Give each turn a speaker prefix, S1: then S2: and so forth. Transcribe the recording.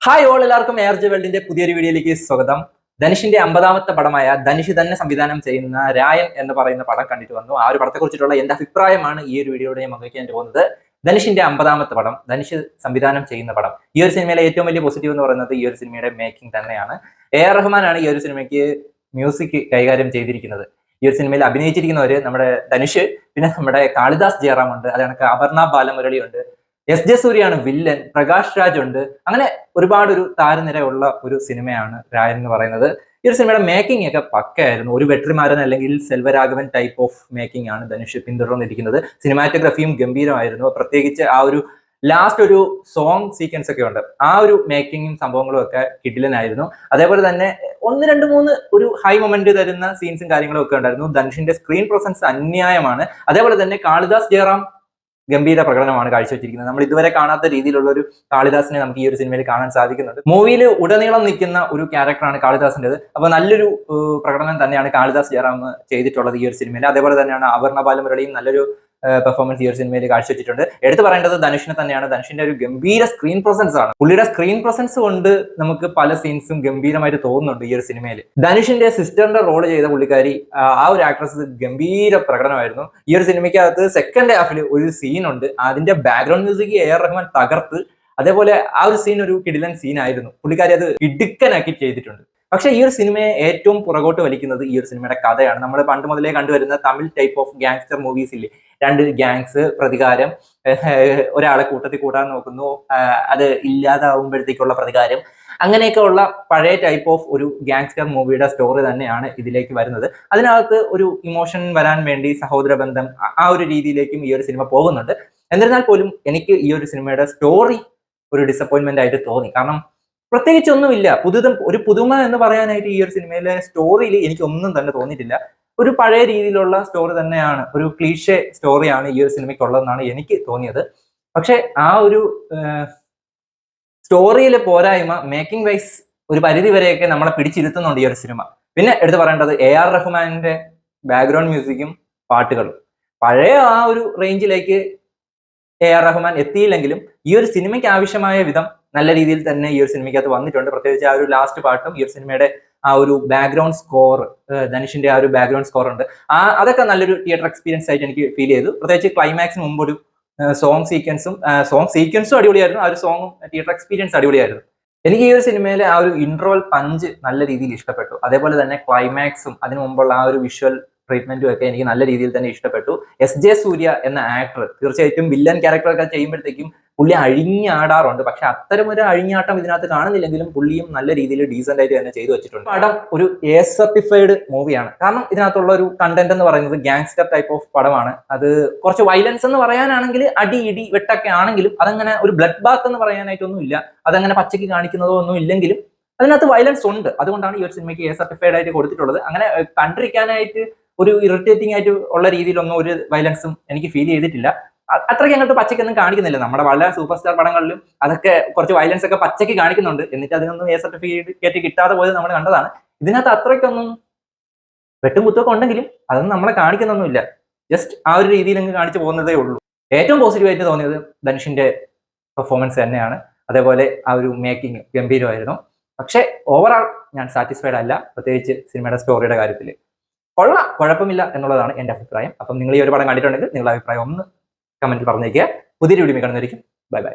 S1: Hi all, എല്ലാവർക്കും എയർജി വേൾഡിന്റെ പുതിയൊരു വീഡിയോയിലേക്ക് സ്വാഗതം. ധനുഷിന്റെ 50ാമത്തെ പടമായ ധനുഷ് തന്നെ സംവിധാനം ചെയ്യുന്ന രായൻ എന്ന് പറയുന്ന പടം കണ്ടിട്ട് വന്നു. ആ ഒരു പടത്തെ കുറിച്ചിട്ടുള്ള എന്റെ അഭിപ്രായമാണ് ഈ ഒരു വീഡിയോയുടെ ഞാൻ പങ്കുവയ്ക്കാൻ പോകുന്നത്. ധനുഷിന്റെ 50ാമത്തെ പടം, ധനുഷ് സംവിധാനം ചെയ്യുന്ന പടം. ഈ ഒരു സിനിമയിലെ ഏറ്റവും വലിയ പോസിറ്റീവ് എന്ന് പറയുന്നത് ഈ ഒരു സിനിമയുടെ മേക്കിംഗ് തന്നെയാണ്. AR റഹ്മാനാണ് ഈ ഒരു സിനിമയ്ക്ക് മ്യൂസിക് കൈകാര്യം ചെയ്തിരിക്കുന്നത്. ഈ ഒരു സിനിമയിൽ അഭിനയിച്ചിരിക്കുന്നവര് നമ്മുടെ ധനുഷ്, പിന്നെ നമ്മുടെ കാളിദാസ് ജയറാം ഉണ്ട്, അത് കണക്ക് അപർണ ബാലമുരളി ഉണ്ട്, SJ സൂര്യയാണ് വില്ലൻ, പ്രകാശ് രാജ് ഉണ്ട്. അങ്ങനെ ഒരുപാട് ഒരു താരനിരയുള്ള ഒരു സിനിമയാണ് രായൻ എന്ന് പറയുന്നത്. ഈ ഒരു സിനിമയുടെ മേക്കിംഗ് ഒക്കെ പക്കയായിരുന്നു. ഒരു വെട്രിമാരൻ അല്ലെങ്കിൽ സെൽവരാഘവൻ ടൈപ്പ് ഓഫ് മേക്കിംഗ് ആണ് ധനുഷ് പിന്തുടർന്നിരിക്കുന്നത്. സിനിമാറ്റോഗ്രഫിയും ഗംഭീരമായിരുന്നു. പ്രത്യേകിച്ച് ആ ഒരു ലാസ്റ്റ് ഒരു സോങ് സീക്വൻസ് ഒക്കെ ഉണ്ട്, ആ ഒരു മേക്കിങ്ങും സംഭവങ്ങളും ഒക്കെ കിടിലനായിരുന്നു. അതേപോലെ തന്നെ ഒന്ന് രണ്ട് മൂന്ന് ഒരു ഹൈ മൊമെന്റ് തരുന്ന സീൻസും കാര്യങ്ങളും ഒക്കെ ഉണ്ടായിരുന്നു. ധനുഷിന്റെ സ്ക്രീൻ പ്രസൻസ് അന്യായമാണ്. അതേപോലെ തന്നെ കാളിദാസ് ജയറാം ഗംഭീര പ്രകടനമാണ് കാഴ്ചവെച്ചിരിക്കുന്നത്. നമ്മൾ ഇതുവരെ കാണാത്ത രീതിയിലുള്ള ഒരു കാളിദാസിനെ നമുക്ക് ഈ ഒരു സിനിമയിൽ കാണാൻ സാധിക്കുന്നുണ്ട്. മൂവിയിൽ ഉടനീളം നിൽക്കുന്ന ഒരു ക്യാരക്ടറാണ് കാളിദാസിൻ്റെത്. അപ്പൊ നല്ലൊരു പ്രകടനം തന്നെയാണ് കാളിദാസ് ജയറാം ചെയ്തിട്ടുള്ളത് ഈ ഒരു സിനിമയിൽ. അതേപോലെ തന്നെയാണ് അപർണ ബാലമുരളിയും നല്ലൊരു പെർഫോമൻസ് ഈ ഒരു സിനിമയിൽ കാഴ്ചവെച്ചിട്ടുണ്ട്. എടുത്തു പറയേണ്ടത് ധനുഷിനെ തന്നെയാണ്. ധനുഷിന്റെ ഒരു ഗംഭീര സ്ക്രീൻ പ്രസൻസ് ആണ്. പുള്ളിയുടെ സ്ക്രീൻ പ്രസൻസ് കൊണ്ട് നമുക്ക് പല സീൻസും ഗംഭീരമായിട്ട് തോന്നുന്നുണ്ട് ഈ ഒരു സിനിമയിൽ. ധനുഷിന്റെ സിസ്റ്ററിന്റെ റോൾ ചെയ്ത പുള്ളിക്കാരി, ആ ഒരു ആക്ട്രസ് ഗംഭീര പ്രകടനമായിരുന്നു. ഈ ഒരു സിനിമയ്ക്കകത്ത് സെക്കൻഡ് ഹാഫിൽ ഒരു സീൻ ഉണ്ട്, അതിന്റെ ബാക്ക്ഗ്രൗണ്ട് മ്യൂസിക് AR റഹ്മാൻ തകർത്ത്. അതേപോലെ ആ ഒരു സീൻ ഒരു കിടിലൻ സീൻ ആയിരുന്നു. പുള്ളിക്കാരി അത് ഇടുക്കനാക്കി ചെയ്തിട്ടുണ്ട്. പക്ഷെ ഈ ഒരു സിനിമയെ ഏറ്റവും പുറകോട്ട് വലിക്കുന്നത് ഈ ഒരു സിനിമയുടെ കഥയാണ്. നമ്മൾ പണ്ട് മുതലേ കണ്ടുവരുന്ന Tamil type of gangster movies ഇല്ലേ, രണ്ട് ഗാങ്സ്, പ്രതികാരം, ഒരാളെ കൂട്ടത്തിൽ കൂട്ടാൻ നോക്കുന്നു, അത് ഇല്ലാതാവുമ്പോഴത്തേക്കുള്ള പ്രതികാരം, അങ്ങനെയൊക്കെ ഉള്ള പഴയ ടൈപ്പ് ഓഫ് ഒരു ഗാങ്സ്റ്റർ മൂവിയുടെ സ്റ്റോറി തന്നെയാണ് ഇതിലേക്ക് വരുന്നത്. അതിനകത്ത് ഒരു ഇമോഷൻ വരാൻ വേണ്ടി സഹോദര ബന്ധം, ആ ഒരു രീതിയിലേക്കും ഈ ഒരു സിനിമ പോകുന്നുണ്ട്. എന്നിരുന്നാൽ പോലും എനിക്ക് ഈ ഒരു സിനിമയുടെ സ്റ്റോറി ഒരു ഡിസപ്പോയിന്റ്മെന്റ് ആയിട്ട് തോന്നി. കാരണം പ്രത്യേകിച്ചൊന്നുമില്ല, ഒരു പുതുമ എന്ന് പറയാനായിട്ട് ഈ ഒരു സിനിമയിലെ സ്റ്റോറിയിൽ എനിക്ക് ഒന്നും തന്നെ തോന്നിയിട്ടില്ല. ഒരു പഴയ രീതിയിലുള്ള സ്റ്റോറി തന്നെയാണ്, ഒരു ക്ലീഷേ സ്റ്റോറിയാണ് ഈ ഒരു സിനിമയ്ക്കുള്ളതെന്നാണ് എനിക്ക് തോന്നിയത്. പക്ഷെ ആ ഒരു സ്റ്റോറിയിലെ പോരായ്മ മേക്കിംഗ് വൈസ് ഒരു പരിധി വരെയൊക്കെ നമ്മളെ പിടിച്ചിരുത്തുന്നുണ്ട് ഈ ഒരു സിനിമ. പിന്നെ എടുത്തു പറയേണ്ടത് AR റഹ്മാന്റെ ബാക്ക്ഗ്രൗണ്ട് മ്യൂസിക്കും പാട്ടുകളും. പഴയ ആ ഒരു റേഞ്ചിലേക്ക് AR റഹ്മാൻ എത്തിയില്ലെങ്കിലും ഈ ഒരു സിനിമയ്ക്ക് ആവശ്യമായ വിധം നല്ല രീതിയിൽ തന്നെ ഈ ഒരു സിനിമയ്ക്കകത്ത് വന്നിട്ടുണ്ട്. പ്രത്യേകിച്ച് ആ ഒരു ലാസ്റ്റ് പാട്ടും ഈ ഒരു സിനിമയുടെ ആ ഒരു ബാക്ക്ഗ്രൗണ്ട് സ്കോർ, ധനുഷിന്റെ ആ ഒരു ബാക്ക്ഗ്രൗണ്ട് സ്കോർ ഉണ്ട്, അതൊക്കെ നല്ലൊരു തിയേറ്റർ എക്സ്പീരിയൻസ് ആയിട്ട് എനിക്ക് ഫീൽ ചെയ്തു. പ്രത്യേകിച്ച് ക്ലൈമാക്സിന് മുമ്പ് ഒരു സോങ് സീക്വൻസും അടിപൊളിയായിരുന്നു. ആ ഒരു സോങ്ങും തിയേറ്റർ എക്സ്പീരിയൻസ് അടിപൊളിയായിരുന്നു. എനിക്ക് ഈ ഒരു സിനിമയിലെ ആ ഒരു ഇന്റർവൽ പഞ്ച് നല്ല രീതിയിൽ ഇഷ്ടപ്പെട്ടു. അതേപോലെ തന്നെ ക്ലൈമാക്സും അതിനു മുമ്പുള്ള ആ ഒരു വിഷ്വൽ ട്രീറ്റ്മെന്റും ഒക്കെ എനിക്ക് നല്ല രീതിയിൽ തന്നെ ഇഷ്ടപ്പെട്ടു. SJ സൂര്യ എന്ന ആക്ടർ തീർച്ചയായിട്ടും വില്ലൻ ക്യാരക്ടറൊക്കെ ചെയ്യുമ്പോഴത്തേക്കും പുള്ളി അഴിഞ്ഞാടാറുണ്ട്. പക്ഷെ അത്തരം ഒരു അഴിഞ്ഞാട്ടം ഇതിനകത്ത് കാണുന്നില്ലെങ്കിലും പുള്ളിയും നല്ല രീതിയിൽ ഡീസന്റ് ആയിട്ട് തന്നെ ചെയ്തു വെച്ചിട്ടുണ്ട്. പടം ഒരു A സർട്ടിഫൈഡ് മൂവിയാണ്. കാരണം ഇതിനകത്തുള്ള ഒരു കണ്ടന്റ് എന്ന് പറയുന്നത് ഗാങ്സ്റ്റർ ടൈപ്പ് ഓഫ് പടമാണ്. അത് കുറച്ച് വയലൻസ് എന്ന് പറയാനാണെങ്കിൽ അടി ഇടി വെട്ടൊക്കെ ആണെങ്കിലും അതങ്ങനെ ഒരു ബ്ലഡ് ബാത്ത് എന്ന് പറയാനായിട്ടൊന്നും ഇല്ല. അതങ്ങനെ പച്ചയ്ക്ക് കാണിക്കുന്നതോ ഒന്നും ഇല്ലെങ്കിലും അതിനകത്ത് വയലൻസ് ഉണ്ട്. അതുകൊണ്ടാണ് ഈ ഒരു സിനിമയ്ക്ക് A സർട്ടിഫൈഡ് ആയിട്ട് കൊടുത്തിട്ടുള്ളത്. അങ്ങനെ കണ്ടിരിക്കാനായിട്ട് ഒരു ഇറിറ്റേറ്റിംഗ് ആയിട്ട് ഉള്ള രീതിയിലൊന്നും ഒരു വയലൻസും എനിക്ക് ഫീൽ ചെയ്തിട്ടില്ല. അത്രയ്ക്ക് അങ്ങോട്ട് പച്ചയ്ക്കൊന്നും കാണിക്കുന്നില്ല. നമ്മുടെ പല സൂപ്പർ സ്റ്റാർ പടങ്ങളിലും അതൊക്കെ കുറച്ച് വയലൻസ് ഒക്കെ പച്ചയ്ക്ക് കാണിക്കുന്നുണ്ട്, എന്നിട്ട് അതിനൊന്നും A സർട്ടിഫിക്കറ്റ് കിട്ടാതെ പോയത് നമ്മൾ കണ്ടതാണ്. ഇതിനകത്ത് അത്രയ്ക്കൊന്നും വെട്ടും കുത്തൊക്കെ ഉണ്ടെങ്കിലും അതൊന്നും നമ്മളെ കാണിക്കുന്നൊന്നുമില്ല. ജസ്റ്റ് ആ ഒരു രീതിയിൽ അങ്ങ് കാണിച്ചു പോകുന്നതേ ഉള്ളൂ. ഏറ്റവും പോസിറ്റീവായിട്ട് തോന്നിയത് ധനുഷിന്റെ പെർഫോമൻസ് തന്നെയാണ്. അതേപോലെ ആ ഒരു മേക്കിംഗ് ഗംഭീരമായിരുന്നു. പക്ഷേ ഓവറാൾ ഞാൻ സാറ്റിസ്ഫൈഡ് അല്ല, പ്രത്യേകിച്ച് സിനിമയുടെ സ്റ്റോറിയുടെ കാര്യത്തിൽ. കുഴപ്പമില്ല എന്നുള്ളതാണ് എൻ്റെ അഭിപ്രായം. അപ്പം നിങ്ങൾ ഈ ഒരു പടം കണ്ടിട്ടുണ്ടെങ്കിൽ നിങ്ങളുടെ അഭിപ്രായം ഒന്ന് കമന്റിൽ പറഞ്ഞേക്കുക. പുതിയൊരു വീഡിയോ കാണുന്നതായിരിക്കും. Bye bye.